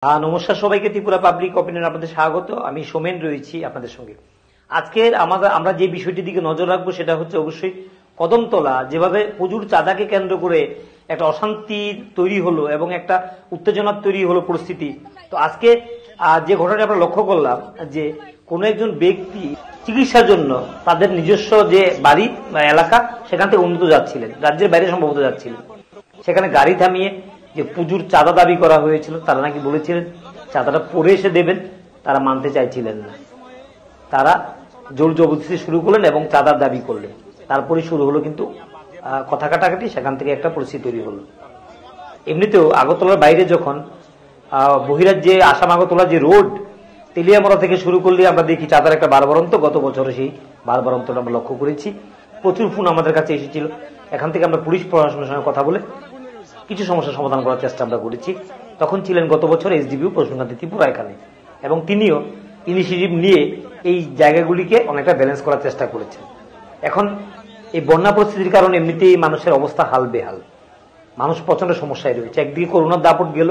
নমস্কার সবাইকে, Tripura public opinion আপনাদের স্বাগত। আমি সোমেন রয়েছি আপনাদের সঙ্গে। আজকের আমরা যে বিষয়টির দিকে নজর রাখবো সেটা হচ্ছে অবশ্যই কদমতলা, যেভাবে প্রচুর চাঁদাকে কেন্দ্র করে একটা অশান্তি তৈরি হলো এবং একটা উত্তেজনার তৈরি হলো পরিস্থিতি। তো আজকে যে ঘটনাটা আমরা লক্ষ্য করলাম যে কোনো একজন ব্যক্তি চিকিৎসার জন্য তাদের নিজস্ব যে বাড়ি বা এলাকা সেখান থেকে অন্যত্র যাচ্ছিলেন, রাজ্যের বাইরে সম্ভবত যাচ্ছিলেন। সেখানে গাড়ি থামিয়ে যে প্রচুর চাঁদা দাবি করা হয়েছিল, তারা নাকি বলেছিলেন চাঁদাটা পরে এসে দেবেন, তারা মানতে চাইছিলেন না। তারা জোর জবরদস্তি শুরু করলেন এবং চাঁদার দাবি করলেন। তারপরে শুরু হলো কিন্তু কথা কাটাকাটি, সেখান থেকে একটা পরিস্থিতি তৈরি হলো। এমনিতেও আগরতলার বাইরে যখন বহিরাজ্যে আসাম আগরতলা যে রোড, তেলিয়ামরা থেকে শুরু করলে আমরা দেখি চাঁদার একটা বারবারন্ত। গত বছরে সেই বারবারন্তটা আমরা লক্ষ্য করেছি। প্রচুর ফোন আমাদের কাছে এসেছিল। এখান থেকে আমরা পুলিশ প্রশাসনের সঙ্গে কথা বলে কিছু সমস্যার সমাধান করার চেষ্টা আমরা করেছি। তখন ছিলেন গত বছর এসডিপিও প্রসূনকান্তি ত্রিপুরা এখানে, এবং তিনিও ইনিশিয়েটিভ নিয়ে এই জায়গাগুলিকে অনেকটা ব্যালেন্স করার চেষ্টা করেছেন। এখন এই বন্যা পরিস্থিতির কারণে এমনিতেই মানুষের অবস্থা হাল বেহাল, মানুষ প্রচন্ড সমস্যায় রয়েছে। একদিকে করোনার দাপট গেল,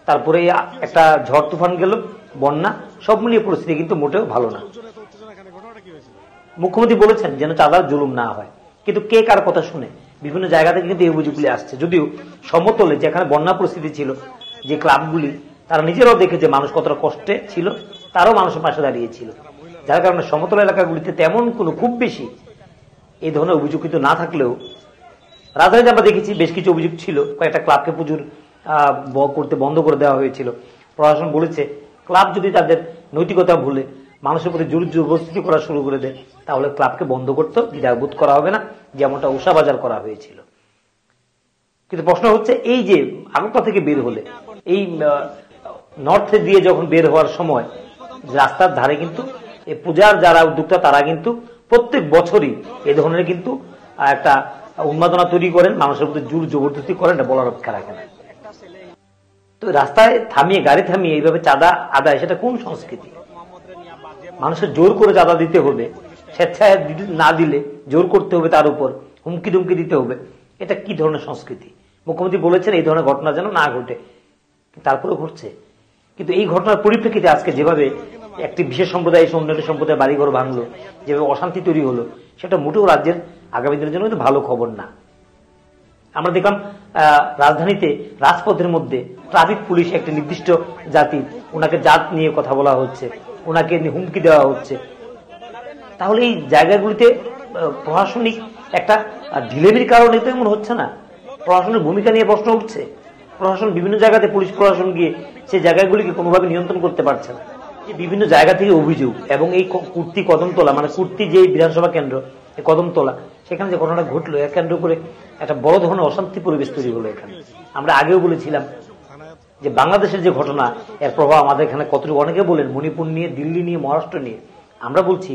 তারপরে একটা ঝড় তুফান গেল, বন্যা, সব মিলিয়ে পরিস্থিতি কিন্তু মোটেও ভালো না। মুখ্যমন্ত্রী বলেছেন যেন চাঁদার জুলুম না হয়, কিন্তু কে কার কথা শুনে? বিভিন্ন জায়গা থেকে কিন্তু এই অভিযোগগুলি আসছে। যদিও সমতলে যেখানে বন্যা পরিস্থিতি ছিল, যে ক্লাবগুলি তারা নিজেরাও দেখেছে মানুষ কতটা কষ্টে ছিল, তারাও মানুষের পাশে দাঁড়িয়েছিল। যার কারণে সমতল এলাকাগুলিতে তেমন কোনো খুব বেশি এই ধরনের অভিযোগ কিন্তু না থাকলেও রাজধানীতে আমরা দেখেছি বেশ কিছু অভিযোগ ছিল। কয়েকটা ক্লাবকে পুজোর করতে বন্ধ করে দেওয়া হয়েছিল। প্রশাসন বলেছে ক্লাব যদি তাদের নৈতিকতা ভুলে মানুষের প্রতি জোর জবরদস্তি করা শুরু করে দেয়, তাহলে ক্লাবকে বন্ধ করতে দ্বিধাবোধ করা হবে না, যেমনটা উষাবাজার করা হয়েছিল। কিন্তু প্রশ্ন হচ্ছে, এই যে আগরতলা থেকে বের হলে, এই নর্থে দিয়ে যখন বের হওয়ার সময় রাস্তার ধারে কিন্তু এই পূজার যারা উদ্যোক্তা তারা কিন্তু প্রত্যেক বছরই এ ধরনের কিন্তু একটা উন্মাদনা তৈরি করেন, মানুষের প্রতি জোর জবরদস্তি করেন, এটা বলার অপেক্ষা রাখে না। তো রাস্তায় থামিয়ে, গাড়ি থামিয়ে এইভাবে চাঁদা আদায়, সেটা কোন সংস্কৃতি? মানুষের জোর করে চাঁদা দিতে হবে, স্বেচ্ছায় না দিলে জোর করতে হবে, তার উপর হুমকি ধুমকি দিতে হবে, এটা কি ধরনের সংস্কৃতি? মুখ্যমন্ত্রী বলেছেন এই ধরনের ঘটনা যেন না ঘটে, তারপরে ঘটছে। কিন্তু এই ঘটনার পরিপ্রেক্ষিতে আজকে যেভাবে একটি বিশেষ সম্প্রদায় এসে অন্য একটি সম্প্রদায় বাড়িঘর ভাঙলো, যেভাবে অশান্তি তৈরি হলো, সেটা মোটেও রাজ্যের আগামী দিনের জন্য কিন্তু ভালো খবর না। আমরা দেখলাম রাজধানীতে রাজপথের মধ্যে ট্রাফিক পুলিশ একটি নির্দিষ্ট জাতির, ওনাকে জাত নিয়ে কথা বলা হচ্ছে, ওনাকে হুমকি দেওয়া হচ্ছে। তাহলে এই জায়গাগুলিতে প্রশাসনিক একটা ঢিলেমির কারণে তো এমন হচ্ছে না? প্রশাসনের ভূমিকা নিয়ে প্রশ্ন উঠছে। প্রশাসন বিভিন্ন জায়গাতে, পুলিশ প্রশাসন গিয়ে সেই জায়গাগুলিকে কোনোভাবে নিয়ন্ত্রণ করতে পারছে না। বিভিন্ন জায়গা থেকে অভিযোগ, এবং এই কুর্তি কদমতলা, মানে কুর্তি যে বিধানসভা কেন্দ্র, এই কদমতলা, সেখানে যে ঘটনাটা ঘটলো, এর কেন্দ্র করে একটা বড় ধরনের অশান্তি পরিবেশ তৈরি হলো এখানে। আমরা আগেও বলেছিলাম যে বাংলাদেশের যে ঘটনা, এর প্রভাব আমাদের এখানে কতটুকু। অনেকে বলেন মণিপুর নিয়ে, দিল্লি নিয়ে, মহারাষ্ট্র নিয়ে। আমরা বলছি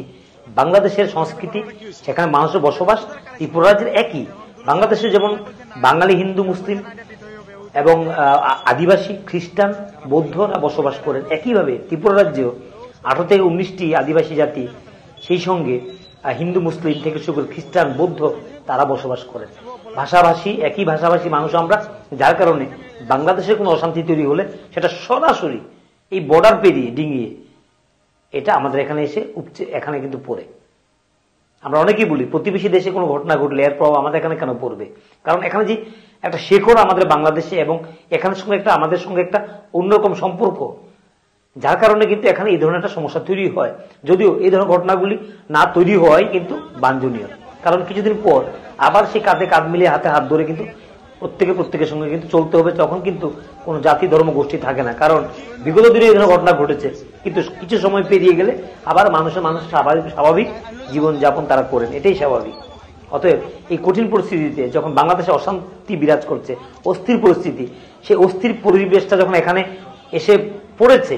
বাংলাদেশের সংস্কৃতি, সেখানে মানুষের বসবাস ত্রিপুরা রাজ্যের একই। বাংলাদেশে যেমন বাঙালি, হিন্দু, মুসলিম এবং আদিবাসী, খ্রিস্টান, বৌদ্ধরা বসবাস করেন, একইভাবে ত্রিপুরা রাজ্যেও 18 থেকে 19টি আদিবাসী জাতি, সেই সঙ্গে হিন্দু, মুসলিম থেকে শুরু করে খ্রিস্টান, বৌদ্ধ, তারা বসবাস করেন। ভাষাভাষী, একই ভাষাভাষী মানুষ আমরা, যার কারণে বাংলাদেশের কোনো অশান্তি তৈরি হলে সেটা সরাসরি এই বর্ডার পেরিয়ে, ডিঙিয়ে এটা আমাদের এখানে এসে উপচে এখানে কিন্তু পড়ে। আমরা অনেকেই বলি প্রতিবেশী দেশে কোনো ঘটনা ঘটলে এর প্রভাব আমাদের এখানে কেন পড়বে? কারণ এখানে যে একটা শেকড় আমাদের বাংলাদেশে, এবং এখানের সঙ্গে একটা আমাদের সঙ্গে একটা অন্যরকম সম্পর্ক, যার কারণে কিন্তু এখানে এই ধরনের একটা সমস্যা তৈরি হয়। যদিও এই ধরনের ঘটনাগুলি না তৈরি হয় কিন্তু বাঞ্ছনীয়, কারণ কিছুদিন পর আবার সেই কাঁধে কাঁধ মিলিয়ে, হাতে হাত ধরে কিন্তু প্রত্যেকের সঙ্গে কিন্তু চলতে হবে। তখন কিন্তু কোনো জাতি, ধর্ম, গোষ্ঠী থাকে না। কারণ বিগত দিনে এই ধরনের ঘটনা ঘটেছে, কিন্তু কিছু সময় পেরিয়ে গেলে আবার মানুষ স্বাভাবিক জীবনযাপন তারা করেন, এটাই স্বাভাবিক। অতএব এই কঠিন পরিস্থিতিতে যখন বাংলাদেশে অশান্তি বিরাজ করছে, অস্থির পরিস্থিতি, সেই অস্থির পরিবেশটা যখন এখানে এসে পড়েছে,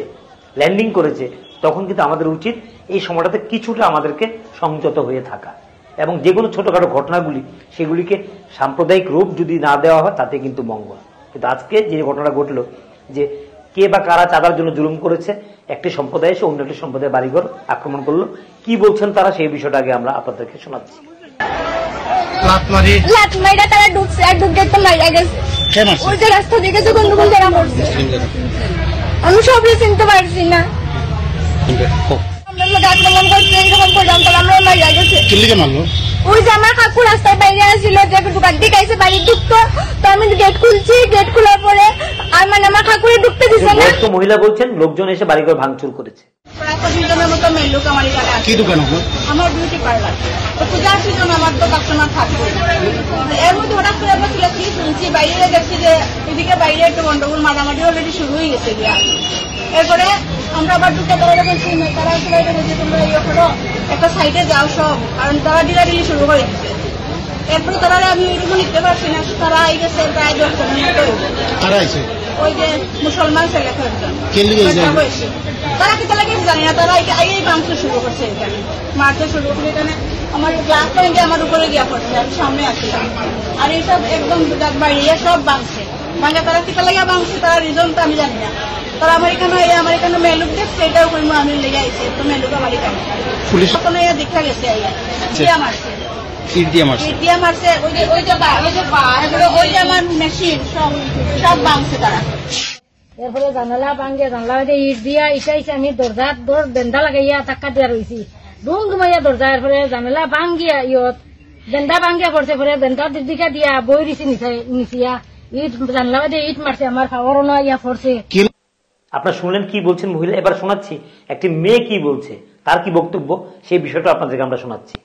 ল্যান্ডিং করেছে, তখন কিন্তু আমাদের উচিত এই সময়টাতে কিছুটা আমাদেরকে সংযত হয়ে থাকা, এবং যে কোনো ছোটখাটো ঘটনাগুলি সেগুলিকে সাম্প্রদায়িক রূপ যদি না দেওয়া হয়, তাতে কিন্তু মঙ্গল। কিন্তু আজকে যে ঘটনা ঘটলো, যে কে বা কারা চাঁদার জন্য জুলুম করেছে, একটি সম্প্রদায় এসে অন্য একটি সম্প্রদায়ের বাড়িঘর আক্রমণ করলো, কি বলছেন তারা, সেই বিষয়টা আগে আমরা আপনাদেরকে শোনাচ্ছি। তারা ঢুকছে আর ঢুকে তো মারা গেছে। ওই যে রাস্তা দেখে যখন তারা মরছে, আমি সবই চিনতে পারছি না। আক্রমণ করছে এরকম পর্যন্ত আমরা মারা গেছে। ওই যে আমার কাকু রাস্তায় বাইরে আসছিল, যে দোকান থেকে আইসে বাড়ি ঢুকতো, তো আমি গেট খুলছি, গেট খোলার পরে আমার কাকুরে ঢুকতে দিচ্ছে না। বয়স্ক মহিলা বলছেন লোকজন এসে বাড়িঘর ভাঙচুর করেছে। প্রায় 25 জনের মতো মেয়ে লোক আমার এখানে আছে। কি দোকান আমার বিউটি পার্লার। তো পূজার সিজন আমার তো কাস্টমার থাকবে। এর মধ্যে হঠাৎ করে আমরা কি শুনছি, বাইরে দেখছি যে এদিকে বাইরে একটু গন্ডগোল মারামারি অলরেডি শুরু হয়ে গেছে গিয়া। এরপরে আমরা আবার দুটো দৌড়ে বলছি, তারা সবাইকে বলছি তোমরা ইয়ে করো, একটা সাইডে যাও সব, কারণ তারা ডিলাডিলি শুরু করে দিচ্ছে। এরপরে তারা আমি ওইরকম নিতে পারছি না, তারা আই গেছে প্রায় 10 জনের মতো। ওই যে মুসলমান ছেলে কয়েকজন তারা কি তারা কিছু জানি না, তারা এই মাংস শুরু করছে এখানে মারতে শুরু করে। এখানে আমার গ্লাস পয়েন্টে আমার উপরে গিয়া পড়ছে, আমি সামনে আসছিলাম। আর এইসব একদম বাইরে সব ভাঙছে। ভাঙে তারা কি লাগিয়া ভাঙছে, তারা রিজন তো আমি জানি না। তারা আমার এখানে মেলুক দেখছে, এটাও করে আমি লেগে আইসি, তো মেলুক আমার এখানে পুলিশ দেখা গেছে মারছে। এরপরে জানালা ভাঙ্গে, জানালা ইট দিয়া ইসাইছে, আমি দরজার বেন্দা লাগাইয়া ধাক্কা দিয়া রয়েছি, ধুম ধুমাইয়া দরজা। এরপরে জানালা ভাঙ্গিয়া ইয়ত বেন্দা ভাঙ্গিয়া পড়ছে, পরে বেন্দার দিকে দিয়া বই দিছি নিচিয়া ইট জানলা দিয়ে ইট মারছে, আমার খাওয়ারও না ইয়া পড়ছে। আপনারা শুনলেন কি বলছেন মহিলা। এবার শোনাচ্ছি একটি মেয়ে কি বলছে, তার কি বক্তব্য, সেই বিষয়টা আপনাদেরকে আমরা শোনাচ্ছি।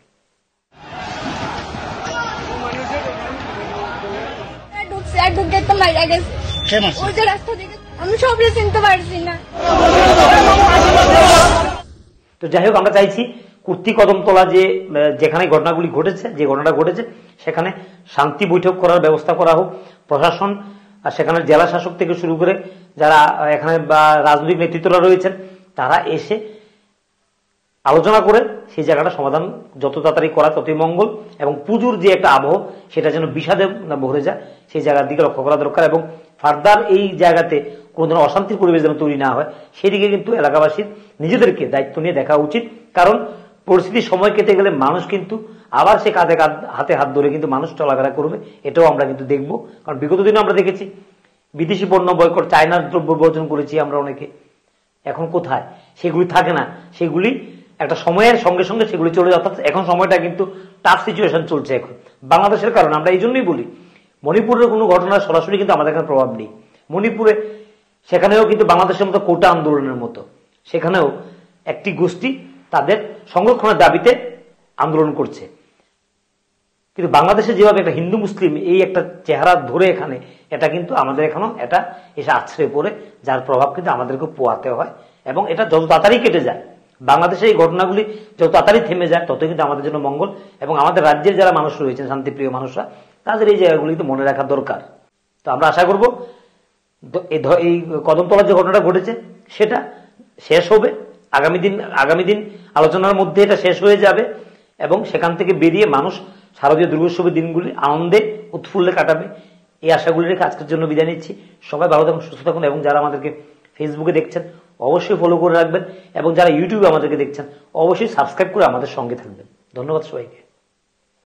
আমি সবই চিনতে পারছি না। তো যাই হোক, আমরা চাইছি কুর্তি কদমতলা যেখানে ঘটনাগুলি ঘটেছে, যে ঘটনাটা ঘটেছে, সেখানে শান্তি বৈঠক করার ব্যবস্থা করা হোক। প্রশাসন আর সেখানে জেলা শাসক থেকে শুরু করে যারা এখানে বা রাজনৈতিক নেতৃত্বরা রয়েছেন, তারা এসে আলোচনা করে সেই জায়গাটা সমাধান যত তাড়াতাড়ি করা ততই মঙ্গল। এবং পুজোর যে একটা আবহ, সেটা যেন বিষাদে ভরে যায়, সেই জায়গার দিকে লক্ষ্য করা দরকার। এবং ফার্দার এই জায়গাতে কোনো ধরনের অশান্তির পরিবেশ যেন তৈরি না হয়, সেদিকে কিন্তু এলাকাবাসীর নিজেদেরকে দায়িত্ব নিয়ে দেখা উচিত। কারণ পরিস্থিতির সময় কেটে গেলে মানুষ কিন্তু আবার সে কাঁধে হাতে হাত ধরে কিন্তু মানুষ চলাফেরা করবে, এটাও আমরা কিন্তু দেখব। কারণ বিগত দিনে আমরা দেখেছি বিদেশি পণ্য বয়কট, চায়নার দ্রব্য বর্জন করেছি আমরা অনেকে। এখন কোথায় সেগুলি থাকে না, সেগুলি একটা সময়ের সঙ্গে সঙ্গে সেগুলি চলে যায়। অর্থাৎ এখন সময়টা কিন্তু টাফ সিচুয়েশন চলছে এখন বাংলাদেশের কারণে। আমরা এই জন্যই বলি মণিপুরের কোনো ঘটনার সরাসরি কিন্তু আমাদের এখানে প্রভাব নেই। মণিপুরে সেখানেও কিন্তু বাংলাদেশের মতো কোটা আন্দোলনের মতো সেখানেও একটি গোষ্ঠী তাদের সংরক্ষণের দাবিতে আন্দোলন করছে। কিন্তু বাংলাদেশে যেভাবে একটা হিন্দু মুসলিম এই একটা চেহারা ধরে এখানে, এটা কিন্তু আমাদের এখানেও এটা এসে আছড়ে পড়ে, যার প্রভাব কিন্তু আমাদেরকে পোয়াতে হয়। এবং এটা যত তাড়াতাড়ি কেটে যায়, বাংলাদেশে এই ঘটনাগুলি যত তাড়াতাড়ি থেমে যায়, তত কিন্তু আমাদের জন্য মঙ্গল। এবং আমাদের রাজ্যের যারা মানুষ রয়েছেন, শান্তিপ্রিয় মানুষরা, তাদের এই জায়গাগুলিতে মনে রাখা দরকার। তো আমরা আশা করব এই কদমতলার যে ঘটনাটা ঘটেছে সেটা শেষ হবে আগামী দিন আলোচনার মধ্যে এটা শেষ হয়ে যাবে। এবং সেখান থেকে বেরিয়ে মানুষ শারদীয় দুর্গোৎসবের দিনগুলি আনন্দে উৎফুল্লে কাটাবে, এই আশাগুলি রেখে আজকের জন্য বিদায় নিচ্ছি। সবাই ভালো থাকুন, সুস্থ থাকুন। এবং যারা আমাদেরকে ফেসবুকে দেখছেন অবশ্যই ফলো করে রাখবেন, এবং যারা ইউটিউবে আমাদেরকে দেখছেন অবশ্যই সাবস্ক্রাইব করে আমাদের সঙ্গে থাকবেন। ধন্যবাদ সবাইকে।